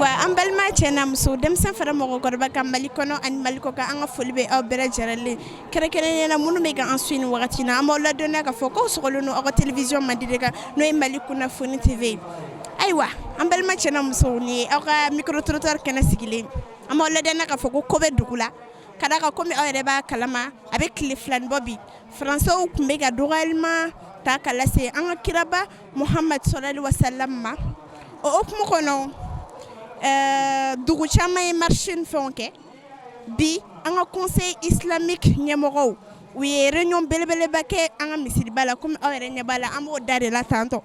Ayiwa an balima cɛ n'a muso denmisɛn fara mɔgɔkɔrɔba ka Mali kɔnɔ ani Mali kɔ kan an ka foli bɛ aw bɛɛ lajɛlen kɛrɛnkɛrɛnnenya la minnu bɛ k'an su ni wagati in na an b'aw ladɔnniya k'a fɔ k'aw sɔgɔlen don aw ka télévision Mandi de kan n'o ye Mali kunnafoni TV ayiwa an balima cɛ n'a muso ni aw ka micro trottoir kɛnɛ sigilen an b'aw ladɔnniya k'a fɔ ko bɛ dugu la ka d'a kan komi aw yɛrɛ b'a kalama a bɛ tile filani bɔ bi Français tun bɛ ka dɔgɔyalima ta ka lase an ka kiraba Muhamadu sallallahu alaihi wasallam ma o hukumu kɔnɔ dugu caman ye marche ni fɛnw kɛ bi an ka conseil islamique ɲɛmɔgɔw u ye réunion belebeleba kɛ an ka misiriba la komi aw yɛrɛ ɲɛ b'a la an b'o da de la tantɔ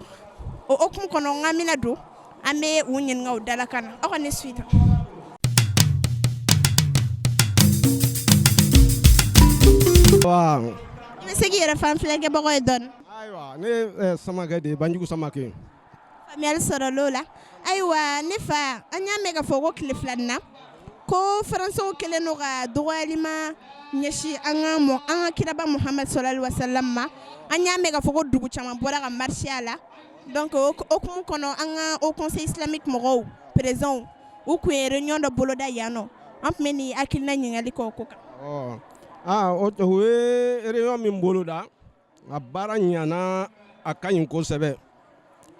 o hukumu kɔnɔ n ka mina don an bɛ u ɲininka o dalakan na aw ka ne suita. Wow. I bɛ se k'i yɛrɛ fan filɛ kɛbagaw ye dɔɔni. Ayiwa ne ye Samakɛ de ye Banjugu Samakɛ. Faamuyali sɔrɔla o la ayiwa ne fa an y'a mɛn k'a fɔ ko tile filani na ko Français kɛlen don ka dɔgɔyalima ɲɛsin an ka kiraba Muhamadu sallallahu alaihi wasallam ma an y'a mɛn k'a fɔ ko dugu caman bɔra ka marcher a la donc o hukumu kɔnɔ an ka au conseil islamique mɔgɔw présidents u kun ye réunion dɔ boloda yan nɔ an tun bɛ nin hakilina ɲininkali kɛ o ko kan. O ye réunion min boloda a baara ɲana a ka ɲi kosɛbɛ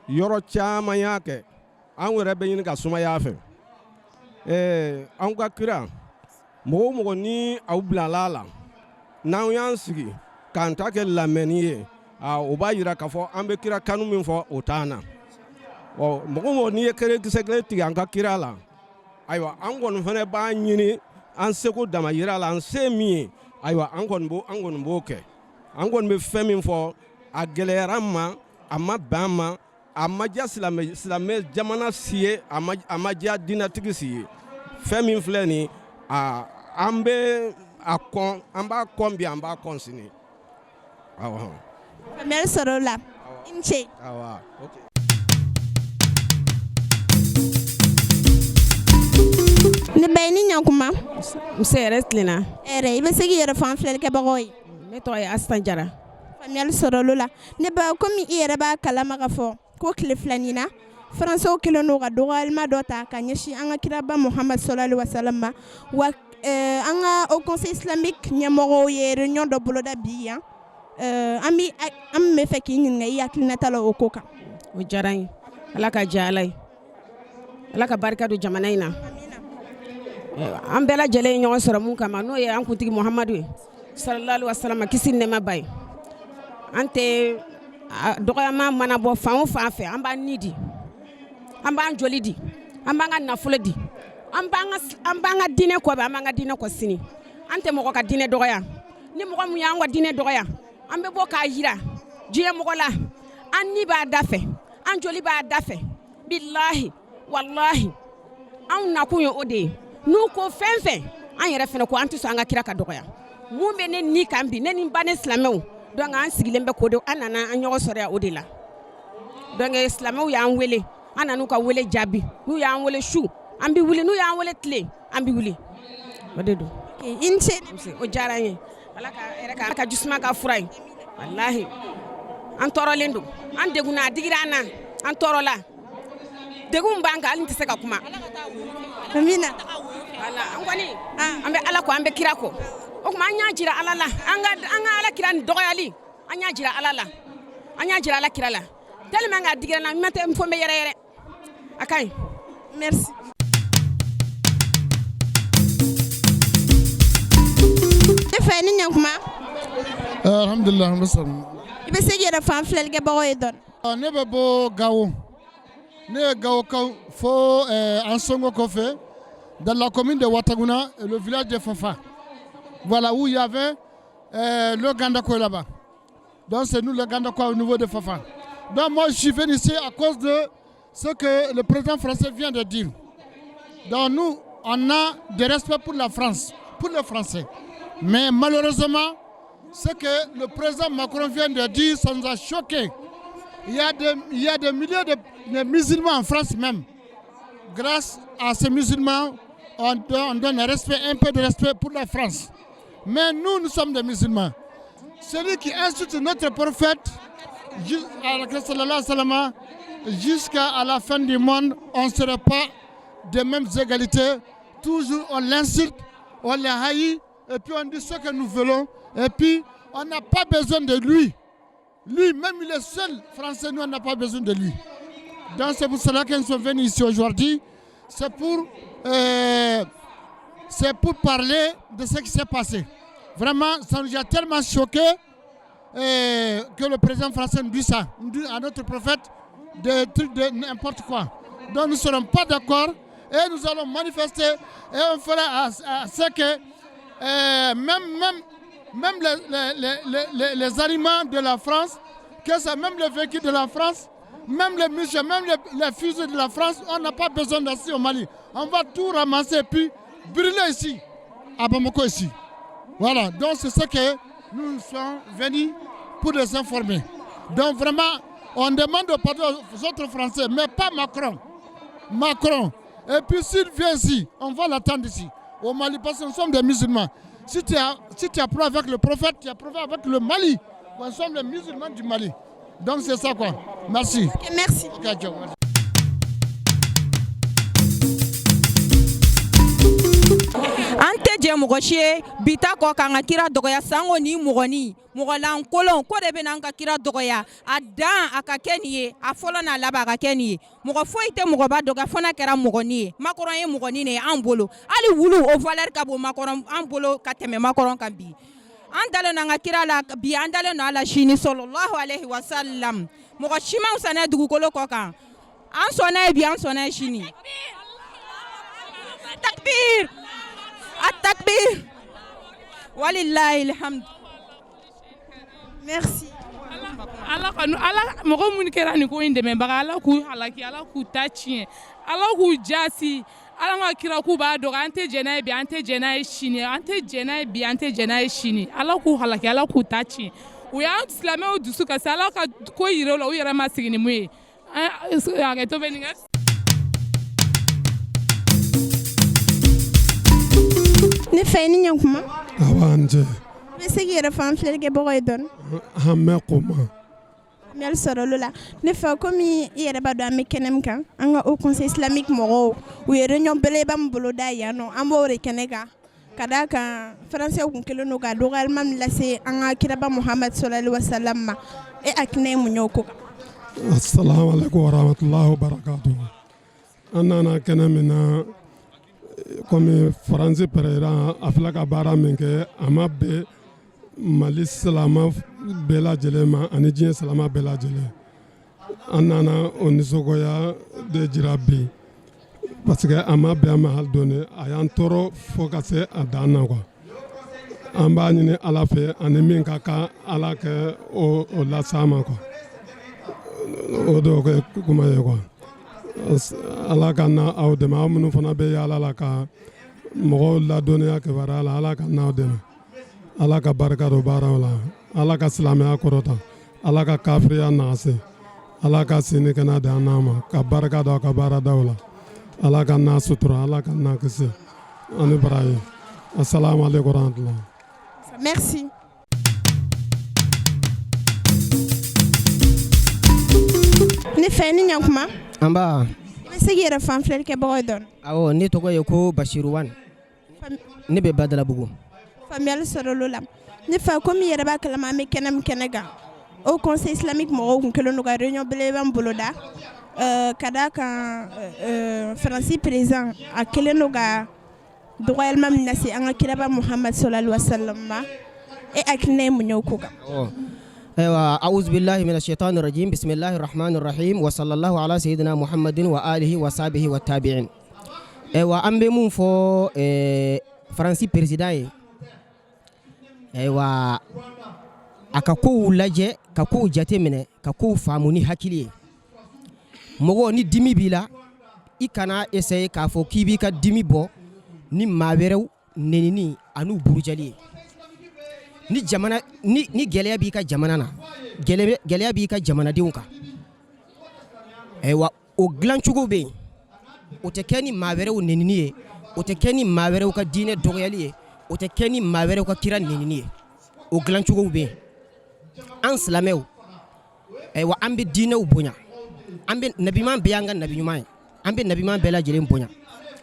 yɔrɔ caman y'a kɛ an yɛrɛ bɛ ɲini ka sumaya fɛ an ka kira mɔgɔ mɔgɔ ni aw bilala la n'an y'an sigi k'an ta kɛ lamɛnni ye o b'a jira k'a fɔ an bɛ kira kanu min fɔ o t'an na mɔgɔ mɔgɔ n'i ye kisɛ kelen tigɛ an ka kira la ayiwa an kɔni fana b'a ɲini an seko dama yira la an se min ye ayiwa an kɔni b'o kɛ an kɔni bɛ fɛn min fɔ a gɛlɛyara an ma a ma bɛn an ma a ma diya silamɛ jamana si ye a ma diya diinɛtigi si ye fɛn min filɛ nin an bɛ a kɔn an b'a kɔn bi an b'a kɔn sini awɔ. Faamuyali sɔrɔ o la i ni ce. Awɔ ok. Ne ba i ni ɲankuma. Muso yɛrɛ tilenna. I bɛ se k'i yɛrɛ fan filɛli kɛbagaw ye. Ne tɔgɔ ye Asan Jara. Faamuyali sɔrɔ o la ne ba komi i yɛrɛ b'a kalama k'a fɔ ko tile filani na Français kɛlen don ka dɔgɔyalima dɔ ta ka ɲɛsin an ka kiraba Muhamadu sallallahu alaihi wasallam ma wa an ka au conseil islamique ɲɛmɔgɔw ye réunion dɔ boloda bi yan an bɛ fɛ k'i ɲininka i hakilinata la o ko kan. O diyara n ye Ala ka diya Ala ye Ala ka barika don jamana in na an bɛɛ lajɛlen ye ɲɔgɔn sɔrɔ mun kama n'o ye an kuntigi Muhamadu ye sallallahu alaihi wasallam kisi ni nɛɛma ba ye an tɛ dɔgɔyama mana bɔ fan o fan fɛ an b'an ni di an b'an joli di an b'an ka nafolo di an b'an ka diinɛ kɔ bɛ an b'an ka diinɛ kɔ sini an tɛ mɔgɔ ka diinɛ dɔgɔya ni mɔgɔ min y'an ka diinɛ dɔgɔya an bɛ bɔ k'a jira diɲɛ mɔgɔ la an ni b'a da fɛ an joli b'a da fɛ bilahi walahi anw nakun ye o de ye n'u ko fɛn fɛn an yɛrɛ fana ko an tɛ sɔn an ka kira ka dɔgɔya mun bɛ ne ni kan bi ne ni ba ne silamɛw donc an sigilen bɛ ko de an nana an ɲɔgɔn sɔrɔ yan o de la donc silamɛw y'an wele an nan'u ka wele jaabi n'u y'an wele su an bɛ wuli n'u y'an wele tile an bɛ wuli o de don. I ni ce. O diyara n ye Ala ka jisuma ka fura ye walahi an tɔɔrɔlen don an degunna a digira an na an tɔɔrɔla degun b'an kan hali n tɛ se ka kuma. Amina. Wala an kɔni an bɛ Ala kɔ an bɛ kira kɔ o tuma an y'a jira Ala la an ka Ala kira ni dɔgɔyali an y'a jira Ala la an y'a jira Ala kira la tellement que a digira n na n ma tɛ n fɔ n bɛ yɛrɛ a ka ɲi. Merci. Ne fa ni ɲankuma. Alhamdulillah an bɛ sɔrɔ. I bɛ se k'i yɛrɛ fan filɛli kɛbagaw ye dɔɔni. Ne bɛ bɔ Gawo ne ye Gawokaw fo an sɔngɔ kɔfɛ dans la commune de Ouattaguna le village de Fafa. Voilà où il y avait le Gandako là-bas. Donc c'est nous le Gandako au niveau de Fafa. Donc moi je suis venu ici à cause de ce que le président français vient de dire. Donc nous on a de respect pour la France, pour les Français. Mais malheureusement ce que le président Macron vient de dire, ça nous a choqués. Il y a des milliers de musulmans en France même. Grâce à ces musulmans, on donne un peu de respect pour la France. Mais nous sommes des musulmans. Celui qui insulte notre prophète jusqu'à la fin du monde, on ne serait pas des mêmes égalités. Toujours on l'insulte, on les haït, et puis on dit ce que nous voulons, et puis on n'a pas besoin de lui. Lui, même il est seul français, nous on n'a pas besoin de lui. Donc c'est pour cela qu'ils sont venus ici aujourd'hui. C'est pour parler de ce qui s'est passé. Vraiment, ça nous a tellement choqué que le président français nous dit ça. Nous dit à notre prophète des trucs de n'importe quoi. Donc nous ne serons pas d'accord et nous allons manifester et on fera à ce que même les aliments de la France, que c'est même les véhicules de la France, même les musées, même les fusils de la France, on n'a pas besoin d'assister au Mali. On va tout ramasser et puis brûler ici, à Bamako ici. Voilà, donc c'est ce que nous sommes venus pour les informer. Donc vraiment, on demande pardon aux autres Français, mais pas Macron. Macron. Et puis s'il vient ici, on va l'attendre ici, au Mali, parce que nous sommes des musulmans. Si tu as pris avec le prophète, tu as pris avec le Mali. Nous sommes les musulmans du Mali. Donc c'est ça quoi. Merci. Okay, merci. Okay, ante je mɔgɔ si ye bi ta kɔ k'an ka kira dɔgɔya sango ni mɔgɔni mɔgɔlankolon ko de bɛ n'an ka kira dɔgɔya a dan a ka kɛ nin ye a fɔlɔ n'a laban a ka kɛ nin ye mɔgɔ foyi tɛ mɔgɔba dɔgɔya fɔ n'a kɛra mɔgɔni ye Macron ye mɔgɔni de ye an bolo hali wulu o valeur ka bon Macron an bolo ka tɛmɛ Macron kan bi an dalen n'an ka kira la bi an dalen n'o la sini sallallahu alaihi wasallam mɔgɔ si ma fisa n'a dugukolo kɔ kan an sɔnna ye bi an sɔnna ye sini takbir At-takbir. Walillahi alhamd. Merci. Allah mɔgɔ minnu kɛra nin ko in dɛmɛbaga Ala k'u halaki Ala k'u ta tiɲɛ Ala k'u jasi Ala ka kira k'u b'a dɔgɔ an tɛ jɛn n'a ye bi an tɛ jɛn n'a ye sini an tɛ jɛn n'a ye bi an tɛ jɛn n'a ye sini Ala k'u halaki Ala k'u ta tiɲɛ u y'an silamɛw dusu kasi Ala ka ko yira u la u yɛrɛ ma sigi ni mun ye hakɛto bɛ nin kɛ. Ne fɛ ni ɲɛkuma Awan je. bɛ se k'i yɛrɛ fan filɛli kɛ bɔgɔ ye dɔɔni Hamɛ kuma. Mɛl sɔrɔ olu la ne fɛ komi i yɛrɛ b'a dɔn an bɛ kɛnɛ min kan an ka Haut Conseil islamique mɔgɔw u ye réunion belebeleba min bolo da yan nɔ an b'o de kɛnɛ kan ka d'a kan Français kun kelen don ka dɔgɔyalima min lase an ka kiraba Muhammad sallallahu alaihi wasallam ma e hakilina ye mun ye o ko kan. Assalamu alaikum wa rahmatullahi wa barakatuh. An nana kɛnɛ min na comme Faransi président a filɛ ka baara min kɛ a ma bɛn Mali silama bɛɛ lajɛlen ma ani diɲɛ silama bɛɛ lajɛlen. An nana o nisɔngoya de jira bi parce que a ma bɛn a ma hali dɔɔni a y'an tɔɔrɔ fo ka se a dan na quoi. An b'a ɲini Ala fɛ ani min ka kan Ala kɛ o las'an ma quoi. O de y'o kɛ kuma ye quoi. Ala ka na aw dɛmɛ aw minnu fana bɛ yaala la ka mɔgɔw ladɔnniya kibaruya la Ala ka n'aw dɛmɛ Ala ka barika don baaraw la Ala ka silamɛya kɔrɔta Ala ka kafiriya nagasi Ala ka sini kɛnɛ di an n'a ma ka barika don a ka baaradaw la Ala ka n'a sutura Ala ka n'a kisi ani baraji assalamu alaikum warahmatullahi. Merci. Ne fɛ ni ɲɛkuma Amba. bɛ se k'i yɛrɛ fan filɛli kɛ bɔgɔ ye dɔɔni Awɔ ne tɔgɔ ye ko Bashiru Wan. Ne bɛ Badalabugu. Faamuyali sɔrɔ olu la ne fɛ komi i yɛrɛ b'a kalama an bɛ kɛnɛ min kɛnɛ kan Haut Conseil islamique mɔgɔw kun kelen don ka réunion belebeleba min bolo da ka d'a kan Faransi président a kelen don ka dɔgɔyalima min lase an ka kiraba Muhammad sallallahu alaihi wasallam ma e hakilina ye mun ye o ko kan. أعوذ بالله من الشيطان الرجيم بسم الله الرحمن الرحيم وصلى الله على سيدنا محمد وآله وصحبه والتابعين. وأن بمون فو فرنسي بريزيدان akakou laje kakou jatemine kakou famuni hakili mogo ni dimi bila ikana essayer ka fo kibi ka dimi bo ni mawerew nenini anu burujali ni jamana ni geleya bi ka jamana na geleya bi ka jamana diunka wa o glanchugo be o te keni mawerew nenini o te keni mawerew ka dine dogoyali o te keni mawerew ka kira nenini o glanchugo be an silamɛw wa an bɛ diinɛw bonya an bɛ nabiman bɛɛ y'an ka nabi ɲuman ye an bɛ nabiman bɛɛ lajɛlen bonya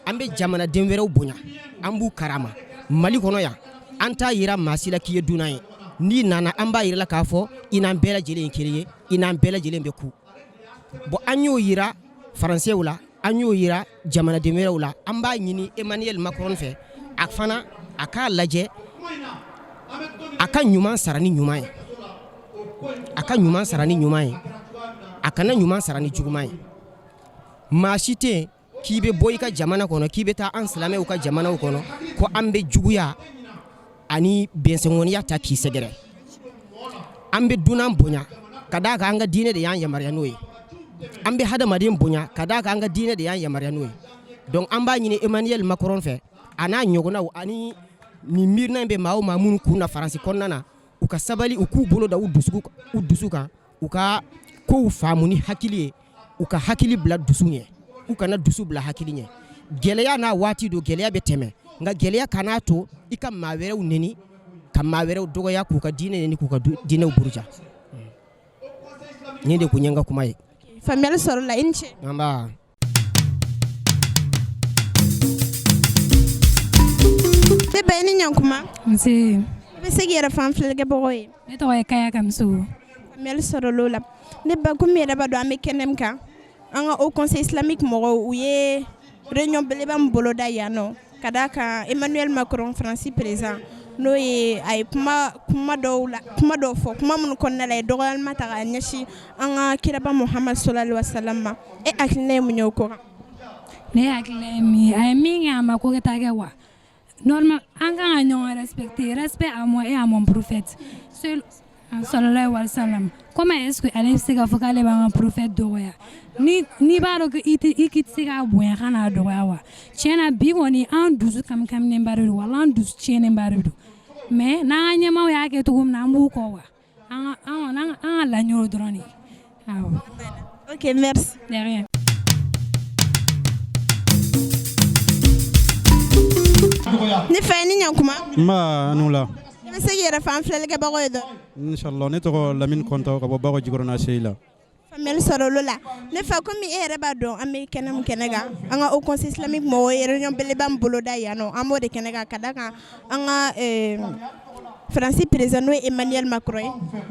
an bɛ jamanaden wɛrɛw bonya an b'u karama Mali kɔnɔ yan an t'a yira maa si la k'i ye dunan ye n'i nana an b'a yira la k'a fɔ i n'an bɛɛ lajɛlen ye kelen ye i n'an bɛɛ lajɛlen bɛ ku bon an y'o yira Français la an y'o yira jamanaden wɛrɛw la an b'a ɲini Emmanuel Macron fɛ a fana a k'a lajɛ a ka ɲuman sara ni ɲuman ye a ka ɲuman sara ni ɲuman ye a kana ɲuman sara ni juguman ye maa si tɛ yen k'i bɛ bɔ i ka jamana kɔnɔ k'i bɛ taa an silamɛw ka jamanaw kɔnɔ ko an bɛ juguya ani bɛnsɛngoniya ta k'i sɛgɛrɛ an bɛ dunan bonya ka d'a kan an ka diinɛ de y'an yamaruya n'o ye an bɛ hadamaden bonya ka d'a kan an ka diinɛ de y'an yamaruya n'o ye donc an b'a ɲini Emmanuel Macron fɛ a n'a ɲɔgɔnnaw ani nin miirina in bɛ maa o maa minnu kun na Faransi kɔnɔna na u ka sabali u k'u bolo da u dusu kan u ka kow faamu ni hakili ye u ka hakili bila dusu ɲɛ u kana dusu bila hakili ɲɛ gɛlɛya n'a waati don gɛlɛya bɛ tɛmɛ nka gɛlɛya kan'a to i ka maa wɛrɛw neni ka maa wɛrɛw dɔgɔya k'u ka diinɛ neni k'u ka diinɛw buruja nin de kun ye n ka kuma ye faamuyali sɔrɔ la i ni ce anba ne ba i ni ɲankuma nse i bɛ se k'i yɛrɛ fɔ an filɛlikɛbagaw ye ne tɔgɔ ye Kaya Kamiso faamuyali sɔrɔla o la ne ba komi yɛrɛ b'a dɔn an bɛ kɛnɛ min kan an ka Haut Conseil islamique mɔgɔw u ye réunion belebeleba min boloda yan nɔ ka d'a kan Emmanuel Macron Faransi président n'o ye a ye kuma dɔw fɔ kuma minnu kɔnɔna la a ye dɔgɔyalima ta k'a ɲɛsin an ka kiraba Muhamadu sallallahu alaihi wa sallam ma e hakilina ye mun ye o ko kan ne hakilina ye min ye a ye min kɛ a ma ko ka taa kɛ wa normal an kan ka ɲɔgɔn respecter respect à moi et à mon prophète sallallahu alaihi wa sallam comment est-ce que ale bɛ se ka fɔ k'ale b'an ka prophète dɔgɔya ni b'a dɔn ko i tɛ se k'a bonya ka n'a dɔgɔya wa tiɲɛna bi kɔni an dusu kamikaminen ba de don wala an dusu tiɲɛnen ba de don mais n'an ka ɲɛmaaw y'a kɛ cogo min na an b'u kɔ wa an ka laɲini dɔrɔn de awɔ. Ok, merci. De rien. Ne fa ye ni ɲankuma Nba anula. i bɛ se k'i yɛrɛ fɔ an filɛlikɛbagaw ye dɔrɔn Inshallah ne tɔgɔ Lamine Kɔntaw ka bɔ Bakɔ Jikɔrɔna Seyila. faamuyali sɔrɔ olu la ne fa komi e yɛrɛ b'a dɔn an bɛ kɛnɛ min kɛnɛ kan an ka Haut Conseil islamique mɔgɔw ye réunion belebeleba min boloda yan nɔ an b'o de kɛnɛ kan ka d'a kan an ka Faransi président n'o ye Emmanuel Macron ye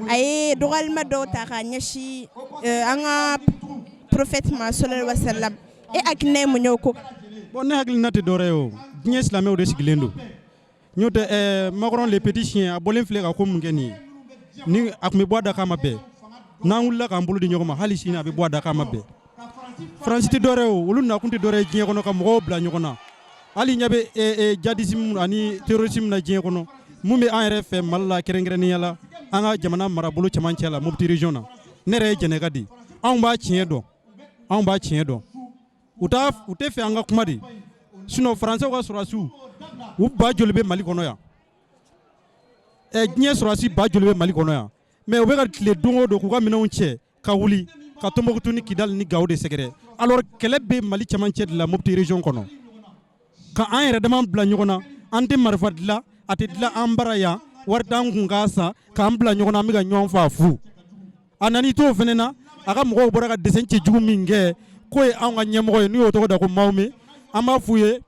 a ye dɔgɔyalima dɔw ta k'a ɲɛsin an ka prophète ma sallallahu alaihi wa sallam e hakilina ye mun ye o ko kan Bon ne hakilina tɛ dɔwɛrɛ ye o diɲɛ silamɛw de sigilen don n'o tɛ Macron le petit chien a bɔlen filɛ ka ko mun kɛ nin ye ni a tun bɛ bɔ a da k'a ma bɛn n'an wulila k'an bolo di ɲɔgɔn ma hali sini a bɛ bɔ a da k'a ma bɛn Faransi tɛ dɔwɛrɛ ye o olu nakun tɛ dɔwɛrɛ ye diɲɛ kɔnɔ ka mɔgɔw bila ɲɔgɔn na hali ɲɛ bɛ djihadisme ani terrorisme na diɲɛ kɔnɔ mun bɛ an yɛrɛ fɛ Mali la kɛrɛnkɛrɛnnenya la an ka jamana marabolo cɛmancɛ la Mopti région na ne yɛrɛ ye Jɛnɛka de anw b'a tiɲɛ dɔn u tɛ fɛ an ka kuma de sinon Français ka sɔrɔdasiw u ba joli bɛ Mali kɔnɔ yan diɲɛ sɔrɔdasi ba joli bɛ Mali kɔnɔ yan mais u bɛ ka tile don o don k'u ka minɛnw cɛ ka wuli ka Tombouctou ni Kidal ni Gao de sɛgɛrɛ alors kɛlɛ bɛ Mali cɛmancɛ de la Mopti région kɔnɔ ka an yɛrɛ dama bila ɲɔgɔn na an tɛ marifa dilan a tɛ dilan an bara yan wari t'an kun k'a san k'an bila ɲɔgɔn na an bɛ ka ɲɔgɔn faa fu a nani t'o fana na a ka mɔgɔw bɔra ka dessin cɛjugu min kɛ k'o ye anw ka ɲɛmɔgɔ ye n'u y'o tɔgɔ da ko Mahome an b'a f'u ye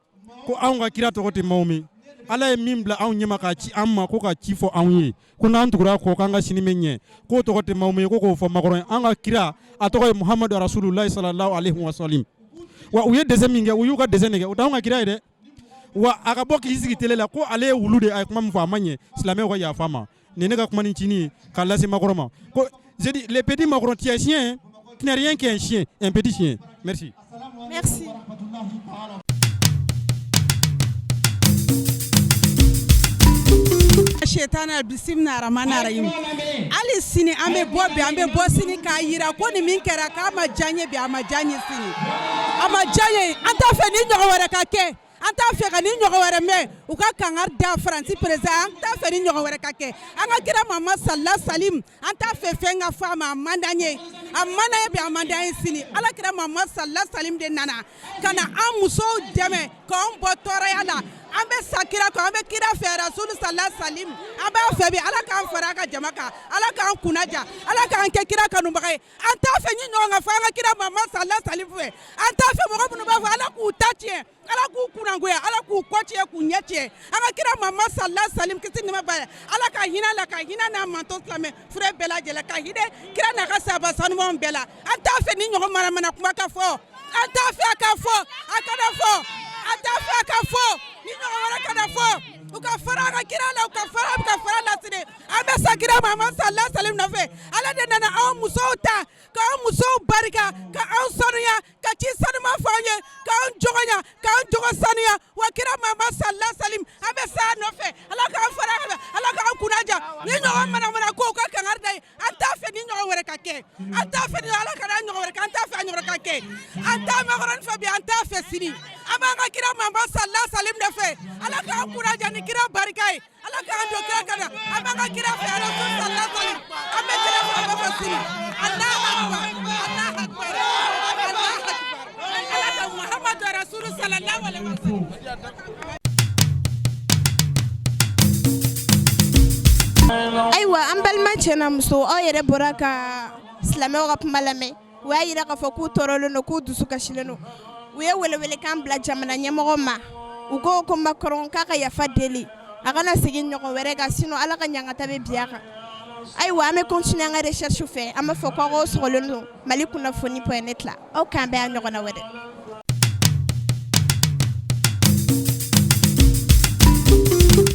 ko anw ka kira tɔgɔ tɛ Mahome Ala ye min bila anw ɲɛma k'a ci an ma ko ka ci fɔ anw ye ko n'an tugura kɔ k'an ka sini bɛ ɲɛ k'o tɔgɔ tɛ Mahome ye ko k'o fɔ Macron ye an ka kira a tɔgɔ ye Muhamadu Rasululahi sallallahu alaihi wa sallam wa u ye dessin min kɛ u y'u ka dessin de kɛ o t'anw ka kira ye dɛ wa a ka bɔ k'i sigi télé la ko ale ye wulu de a ye kuma min fɔ a ma ɲɛ silamɛw ka yafa ma nin ne ka kuma ni cini ye k'a lase Macron ma ko j'ai dit les petits Macron tu es chien tu n'es rien qu'un chien un petit chien merci. Merci. Shetana bisimna ramana rahim ali sini an bɛ bɔ sini k'a yira ko ni min kɛra k'a ma diya n ye bi a ma diya n ye sini a ma diya n ye an t'a fɛ ni ɲɔgɔn wɛrɛ ka kɛ an t'a fɛ ka ni ɲɔgɔn wɛrɛ mɛn u ka kangari da Faransi président an t'a fɛ ni ɲɔgɔn wɛrɛ ka kɛ an ka kira Muhamadu sallallahu salim an t'a fɛ fɛn ka fɔ a ma a man d'an ye bi a man d'an ye sini ala kira Muhamadu sallallahu salim de nana ka na an musow dɛmɛ k'anw bɔ tɔɔrɔya la an bɛ sa kira kɔ an bɛ kira fɛ rasulu sallallahu salim an b'a fɛ bi ala k'an fara a ka jama kan ala k'an kunnaja ala k'an kɛ kira kanubaga ye an t'a fɛ ni ɲɔgɔn kan fɔ an ka kira Muhamadu sallallahu salim fɛ an t'a fɛ mɔgɔ minnu b'a fɔ ala k'u ta tiɲɛ ala k'u kunangoya ala k'u kɔ tiɲɛ k'u ɲɛ tiɲɛ an ka kira Muhamadu sallallahu salim kisi nɛɛma b'a ye ala ka hinɛ la ka hinɛ n'a manto silamɛ fure bɛɛ lajɛlen ka hinɛ kira n'a ka sahaba sanumanw bɛɛ la an t'a fɛ ni ɲɔgɔn manamana kuma ka fɔ an t'a fɛ a ka fɔ a kana fɔ an t'a fɛ a ka fɔ ni ɲɔgɔn wɛrɛ kana fɔ u ka fara a ka kira la u ka fara lasiri an bɛ sa kira Muhamadu sallallahu salim nɔfɛ ala de nana anw musow ta k'anw musow barika ka anw sanuya ka ci sanuma fɔ an ye k'anw jɔgɔnya k'anw jogo sanuya wa kira Muhamadu sallallahu salim an bɛ sa a nɔfɛ ala k'an fara a kan ala k'an kunnaja ni ɲɔgɔn manamana ko u ka kangari da ye an t'a fɛ ni ɲɔgɔn wɛrɛ ka kɛ an t'a fɛ ni ala kana ɲɔgɔn wɛrɛ kɛ an t'a fɛ a ɲɔgɔn ka kɛ an t'a makɔrɔni fɛ bi an t'a fɛ sini an b'an ka kira Muhamadu sallallahu salim de fɛ ala k'an kunnaja ni kira barika ye ala k'an don kira kana an b'an ka kira fɛ rasul sallallahu salim an bɛ kira fɛ sini Allahu akbar Allahu akbar Allahu akbar ala ka Muhammadu rasul sallallahu alaihi wasallam ayiwa an balima cɛ na muso aw yɛrɛ bɔra ka silamɛw ka kuma lamɛn u y'a yira k'a fɔ k'u tɔɔrɔlen don k'u dusu kasilen don u ye welewelekan bila jamana ɲɛmɔgɔ ma u ko Macron k'a ka yafa deli a kana segin ɲɔgɔn wɛrɛ kan sinon ala ka ɲangata bɛ bi a kan ayiwa an bɛ continuer an ka recherche fɛ an b'a fɔ k'aw sɔgɔlen don Mali kunnafoni.net la aw k'an bɛn a ɲɔgɔnna wɛrɛ